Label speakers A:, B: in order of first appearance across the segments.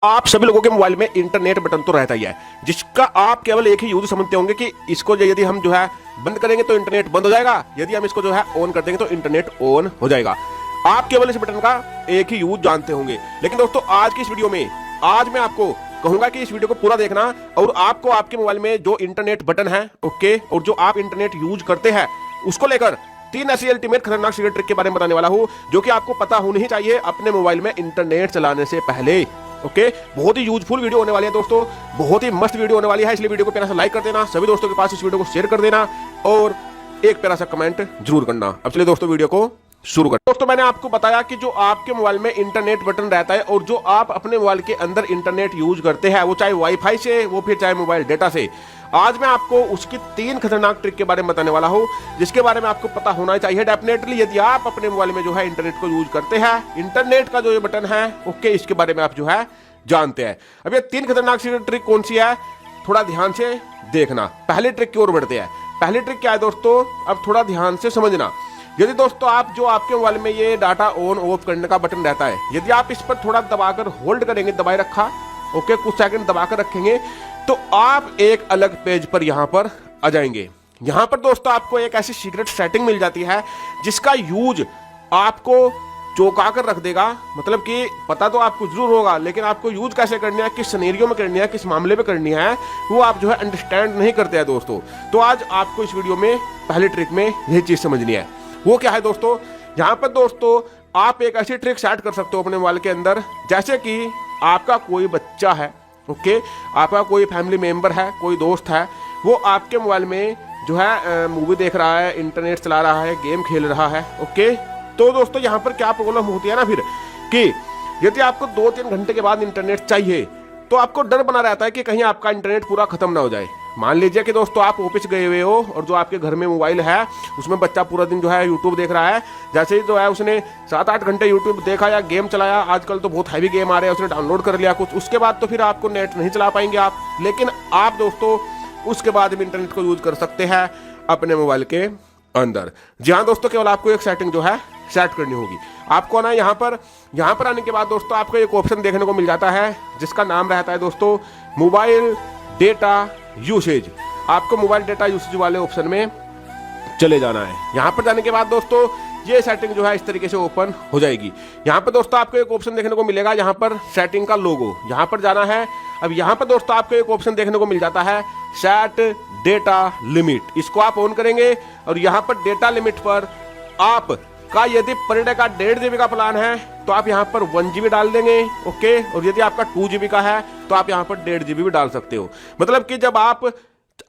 A: आप सभी लोगों के मोबाइल में इंटरनेट बटन तो रहता ही है, जिसका आप केवल एक ही यूज समझते होंगे कि इसको यदि हम जो है बंद करेंगे तो इंटरनेट बंद हो जाएगा, यदि हम इसको जो है ऑन कर देंगे तो इंटरनेट ऑन हो जाएगा। आप केवल इस बटन का एक ही यूज जानते होंगे। लेकिन दोस्तों आज की इस वीडियो में आज मैं आपको कहूंगा कि इस वीडियो को पूरा देखना और आपको आपके मोबाइल में जो इंटरनेट बटन है ओके और जो आप इंटरनेट यूज करते हैं उसको लेकर 3 ऐसी अल्टीमेट खतरनाक सीक्रेट ट्रिक के बारे में बताने वाला हूं जो कि आपको पता होनी ही चाहिए अपने मोबाइल में इंटरनेट चलाने से पहले। ओके बहुत ही यूजफुल वीडियो होने वाली है दोस्तों, बहुत ही मस्त वीडियो होने वाली है, इसलिए वीडियो को प्यारा सा लाइक कर देना, सभी दोस्तों के पास इस वीडियो को शेयर कर देना और एक प्यारा सा कमेंट जरूर करना। अब चलिए दोस्तों वीडियो को शुरू करते हैं। दोस्तों मैंने आपको बताया कि जो आपके मोबाइल में इंटरनेट बटन रहता है और जो आप अपने मोबाइल के अंदर इंटरनेट यूज करते हैं वो चाहे वाईफाई से वो फिर चाहे मोबाइल डेटा से, आज मैं आपको उसकी 3 खतरनाक ट्रिक के बारे में बताने वाला हूं जिसके बारे में आपको पता होना चाहिए डेफिनेटली यदि आप अपने मोबाइल में जो है इंटरनेट को यूज करते हैं। इंटरनेट का जो ये बटन है ओके इसके बारे में आप जो है जानते हैं। अब ये 3 खतरनाक सीक्रेट ट्रिक कौन सी है थोड़ा ध्यान से देखना। पहली ट्रिक की ओर बढ़ते हैं। पहली ट्रिक क्या है दोस्तों, अब थोड़ा ध्यान से समझना। यदि दोस्तों आप जो आपके मोबाइल में ये डाटा ऑन ऑफ करने का बटन रहता है, यदि आप इस पर थोड़ा दबाकर होल्ड करेंगे, दबाए रखा ओके कुछ सेकंड दबाकर रखेंगे तो आप एक अलग पेज पर यहां पर आ जाएंगे। यहां पर दोस्तों आपको एक ऐसी सीक्रेट सेटिंग मिल जाती है जिसका यूज आपको चौंका कर रख देगा। मतलब कि पता तो आपको जरूर होगा लेकिन आपको यूज कैसे करनी है, किस सिनेरियो में करनी है, किस मामले में करनी है वो आप जो है अंडरस्टैंड नहीं करते हैं दोस्तों। तो आज आपको इस वीडियो में पहली ट्रिक में यही चीज समझनी है। वो क्या है दोस्तों, यहाँ पर दोस्तों आप एक ऐसी ट्रिक सेट कर सकते हो अपने मोबाइल के अंदर, जैसे कि आपका कोई बच्चा है ओके, आपका कोई फैमिली मेंबर है, कोई दोस्त है, वो आपके मोबाइल में जो है मूवी देख रहा है, इंटरनेट चला रहा है, गेम खेल रहा है ओके। तो दोस्तों यहाँ पर क्या प्रॉब्लम होती है ना फिर कि यदि आपको 2-3 घंटे के बाद इंटरनेट चाहिए तो आपको डर बना रहता है कि कहीं आपका इंटरनेट पूरा खत्म ना हो जाए। मान लीजिए कि दोस्तों आप ऑफिस गए हुए हो और जो आपके घर में मोबाइल है उसमें बच्चा पूरा दिन जो है यूट्यूब देख रहा है, जैसे ही जो है उसने 7-8 घंटे यूट्यूब देखा या गेम चलाया, आजकल तो बहुत हैवी गेम आ रहे हैं, उसने डाउनलोड कर लिया कुछ, उसके बाद तो फिर आपको नेट नहीं चला पाएंगे आप। लेकिन आप दोस्तों उसके बाद भी इंटरनेट को यूज कर सकते हैं अपने मोबाइल के अंदर। जी हाँ दोस्तों, केवल आपको एक सेटिंग जो है सेट करनी होगी। आपको आना यहाँ पर आने के बाद दोस्तों आपको एक ऑप्शन देखने को मिल जाता है जिसका नाम रहता है दोस्तों मोबाइल डेटा यूसेज। आपको मोबाइल डेटा यूसेज वाले ऑप्शन में चले जाना है। यहाँ पर जाने के बाद दोस्तों ये सेटिंग जो है इस तरीके से ओपन हो जाएगी। यहाँ पर दोस्तों आपको एक ऑप्शन देखने को मिलेगा, यहाँ पर सेटिंग का लोगो, यहाँ पर जाना है। अब यहाँ पर दोस्तों आपको एक ऑप्शन देखने को मिल जाता है सेट डेटा लिमिट, इसको आप ऑन करेंगे और यहाँ पर डेटा लिमिट पर आप का यदि पर डे का 1.5 GB का प्लान है तो आप यहाँ पर 1 GB डाल देंगे ओके, और यदि आपका 2 GB का है तो आप यहाँ पर 1.5 GB भी डाल सकते हो। मतलब कि जब आप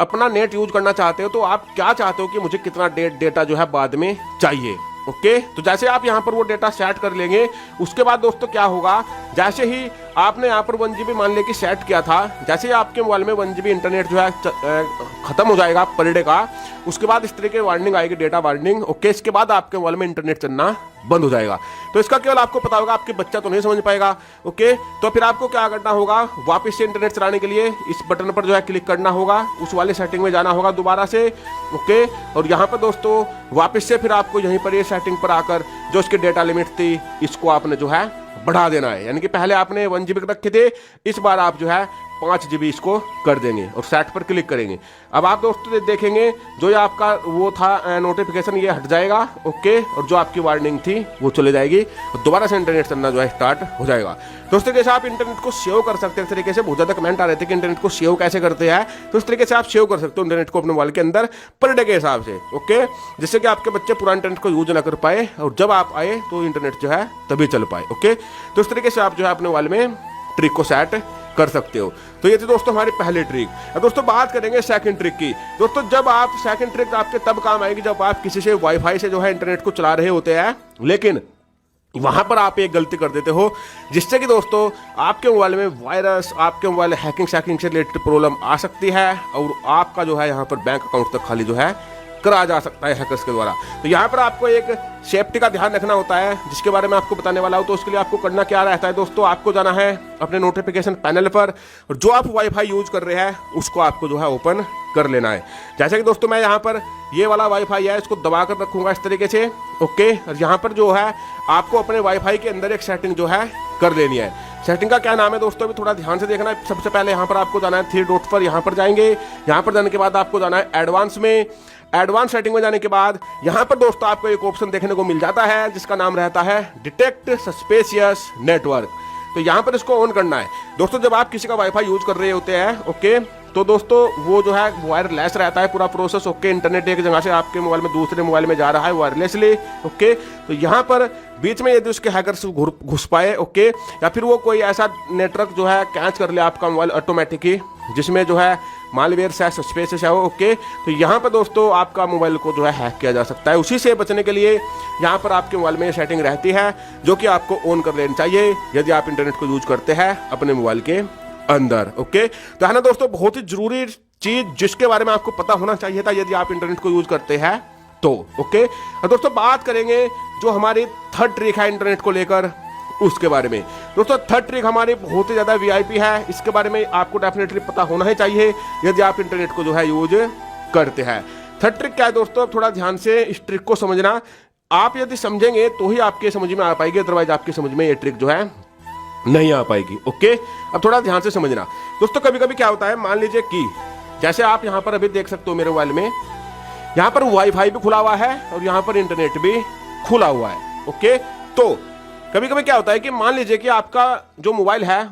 A: अपना नेट यूज करना चाहते हो तो आप क्या चाहते हो कि मुझे कितना डेटा जो है बाद में चाहिए ओके। तो जैसे आप यहाँ पर वो डेटा सेट कर लेंगे उसके बाद दोस्तों क्या होगा, जैसे ही आपने यहाँ पर 1 GB मान ले कि सेट किया था, जैसे ही आपके मोबाइल में 1 GB इंटरनेट जो है खत्म हो जाएगा पर डे का, उसके बाद इस तरीके की वार्निंग आएगी, डेटा वार्निंग ओके। इसके बाद आपके मोबाइल में इंटरनेट चलना बंद हो जाएगा। तो इसका केवल आपको पता होगा, आपके बच्चा तो नहीं समझ पाएगा ओके। तो फिर आपको क्या करना होगा, वापस से इंटरनेट चलाने के लिए इस बटन पर जो है क्लिक करना होगा, उस वाले सेटिंग में जाना होगा दोबारा से ओके। और यहाँ पर दोस्तों वापस से फिर आपको यहीं पर ये सेटिंग पर आकर जो इसकी डेटा लिमिट थी इसको आपने जो है बढ़ा देना है। यानी कि पहले आपने 1 GB रखे थे, इस बार आप जो है 5 GB इसको कर देंगे और सेट पर क्लिक करेंगे। अब आप दोस्तों देखेंगे जो ये आपका वो था नोटिफिकेशन ये हट जाएगा ओके, और जो आपकी वार्निंग थी वो चले जाएगी और दोबारा से इंटरनेट चलना जो है स्टार्ट हो जाएगा। दोस्तों जैसे आप इंटरनेट को सेव कर सकते हैं, इस तरीके से बहुत ज़्यादा कमेंट आ रहे थे कि इंटरनेट को सेव कैसे करते हैं, तो इस तरीके से आप सेव कर सकते हो इंटरनेट को अपने मोबाइल के अंदर पर डे के हिसाब से ओके, जिससे कि आपके बच्चे पूरा इंटरनेट को यूज ना कर पाए और जब आप आए तो इंटरनेट जो है तभी चल पाए ओके। तो इस तरीके से आप जो है अपने मोबाइल में ट्रिक को सेट कर सकते हो। तो ये थी दोस्तों हमारी पहली ट्रिक। अब दोस्तों बात करेंगे सेकंड ट्रिक की। दोस्तों जब आप सेकंड ट्रिक आपके तब काम आएगी जब आप किसी से वाईफाई से जो है इंटरनेट को चला रहे होते हैं, लेकिन वहां पर आप एक गलती कर देते हो जिससे कि दोस्तों आपके मोबाइल में वायरस, आपके मोबाइल हैकिंग से रिलेटेड प्रॉब्लम आ सकती है और आपका जो है यहाँ पर बैंक अकाउंट तक खाली जो है करा जा सकता है हैकर्स के द्वारा। तो यहाँ पर आपको एक सेफ्टी का ध्यान रखना होता है जिसके बारे में आपको बताने वाला हूँ। तो उसके लिए आपको करना क्या रहता है दोस्तों, आपको जाना है अपने नोटिफिकेशन पैनल पर और जो आप वाईफाई यूज कर रहे हैं उसको आपको जो है ओपन कर लेना है। जैसे कि दोस्तों मैं यहाँ पर ये वाला वाईफाई है इसको दबा कर रखूँगा इस तरीके से ओके, और यहाँ पर जो है आपको अपने वाईफाई के अंदर एक सेटिंग जो है कर लेनी है। सेटिंग का क्या नाम है दोस्तों, अभी थोड़ा ध्यान से देखना है। सबसे पहले यहाँ पर आपको जाना है 3 डॉट पर, यहाँ पर जाएंगे। यहाँ पर जाने के बाद आपको जाना है एडवांस में। एडवांस सेटिंग में जाने के बाद यहाँ पर दोस्तों आपको एक ऑप्शन देखने को मिल जाता है जिसका नाम रहता है डिटेक्ट सस्पिशियस नेटवर्क। तो यहाँ पर इसको ऑन करना है दोस्तों। जब आप किसी का वाईफाई यूज कर रहे होते हैं, ओके, तो दोस्तों वो जो है वायरलेस रहता है पूरा प्रोसेस, ओके। इंटरनेट एक जगह से आपके मोबाइल में दूसरे मोबाइल में जा रहा है वायरलेसली, ओके। तो यहाँ पर बीच में यदि उसके हैकर्स घुस पाए, ओके, या फिर वो कोई ऐसा नेटवर्क जो है कैच कर ले आपका मोबाइल ऑटोमेटिक ही, जिसमें जो है मालवेयर है, सस्पेशियस है वो, ओके, तो यहाँ पर दोस्तों आपका मोबाइल को जो है हैक किया जा सकता है। उसी से बचने के लिए यहाँ पर आपके मोबाइल में ये सेटिंग रहती है जो कि आपको ऑन कर लेनी चाहिए यदि आप इंटरनेट को यूज करते हैं अपने मोबाइल के अंदर, ओके। तो है ना दोस्तों, बहुत ही जरूरी चीज जिसके बारे में आपको पता होना चाहिए था यदि आप इंटरनेट को यूज करते हैं तो, ओके। और दोस्तों बात करेंगे जो हमारी थर्ड ट्रिक है इंटरनेट को लेकर, उसके बारे में। दोस्तों थर्ड ट्रिक हमारी बहुत ही ज़्यादा वीआईपी है, इसके बारे में आपको डेफिनेटली पता होना ही चाहिए यदि आप इंटरनेट को जो है यूज करते हैं। थर्ड ट्रिक क्या है दोस्तों, थोड़ा ध्यान से इस ट्रिक को समझना। आप यदि समझेंगे तो ही आपके समझ में आ पाएगी, अदरवाइज आपकी समझ में ये ट्रिक जो है नहीं आ पाएगी, ओके। अब थोड़ा ध्यान से समझना दोस्तों। कभी कभी क्या होता है, मान लीजिए कि जैसे आप यहाँ पर अभी देख सकते हो मेरे मोबाइल में, यहाँ पर वाईफाई भी खुला हुआ है और यहाँ पर इंटरनेट भी खुला हुआ है, ओके। तो कभी कभी क्या होता है कि मान लीजिए कि आपका जो मोबाइल है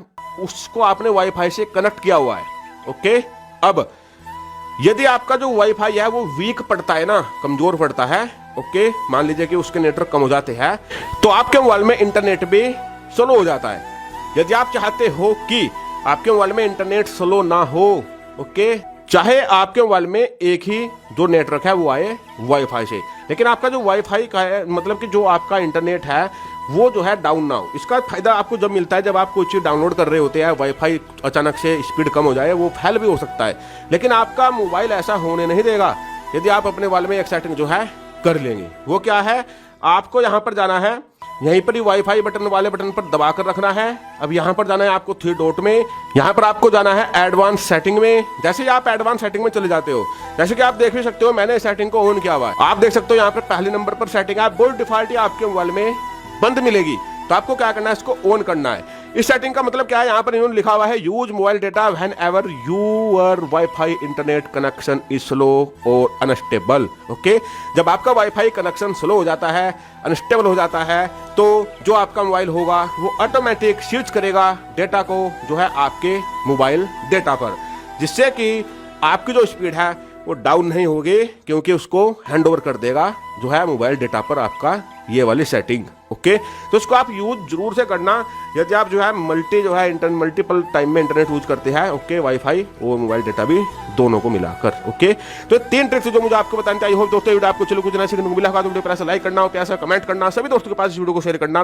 A: उसको आपने वाईफाई से कनेक्ट किया हुआ है, ओके। अब यदि आपका जो वाईफाई है वो वीक पड़ता है ना, कमजोर पड़ता है, ओके, मान लीजिए कि उसके नेटवर्क कम हो जाते हैं, तो आपके मोबाइल में इंटरनेट भी स्लो हो जाता है। यदि आप चाहते हो कि आपके मोबाइल में इंटरनेट स्लो ना हो, ओके, चाहे आपके मोबाइल में एक ही जो नेटवर्क है वो आए वाईफाई से, लेकिन आपका जो वाईफाई का है, मतलब कि जो आपका इंटरनेट है वो जो है डाउन ना हो। इसका फायदा आपको जब मिलता है जब आप कोई चीज़ डाउनलोड कर रहे होते हैं, वाईफाई अचानक से स्पीड कम हो जाए, वो फेल भी हो सकता है, लेकिन आपका मोबाइल ऐसा होने नहीं देगा यदि आप अपने मोबाइल में एक सेटिंग जो है कर लेंगे। वो क्या है, आपको यहाँ पर जाना है, यहीं पर ही वाईफाई बटन वाले बटन पर दबा कर रखना है। अब यहाँ पर जाना है आपको 3 डॉट में, यहाँ पर आपको जाना है एडवांस सेटिंग में। जैसे ही आप एडवांस सेटिंग में चले जाते हो, जैसे कि आप देख भी सकते हो मैंने सेटिंग को ऑन किया हुआ है, आप देख सकते हो यहाँ पर पहले नंबर पर सेटिंग है बाय डिफॉल्ट आपके मोबाइल में बंद मिलेगी। तो आपको क्या करना है, इसको ऑन करना है। इस सेटिंग का मतलब क्या है, यहाँ पर इन्होंने लिखा हुआ है use mobile data when ever your wifi internet connection is slow और अनस्टेबल, ओके। जब आपका वाईफाई कनेक्शन स्लो हो जाता है, अनस्टेबल हो जाता है, तो जो आपका मोबाइल होगा वो ऑटोमेटिक स्विच करेगा डेटा को जो है आपके मोबाइल डेटा पर, जिससे कि आपकी जो स्पीड है वो डाउन नहीं होगी, क्योंकि उसको हैंड ओवर कर देगा जो है मोबाइल डेटा पर आपका ये वाली सेटिंग, ओके। तो इसको आप यूज जरूर से करना यदि आप जो है मल्टीपल टाइम में इंटरनेट यूज करते हैं, ओके, वाईफाई और मोबाइल डेटा भी दोनों को मिलाकर, ओके। तो 3 ट्रिक्स जो मुझे आपको बतानी चाहिए। दोस्तों वीडियो आपको चलो कुछ नया सीखने को मिला होगा तो वीडियो पर ऐसा लाइक करना, प्यार से कमेंट करना, सभी दोस्तों के पास इस वीडियो को शेयर करना।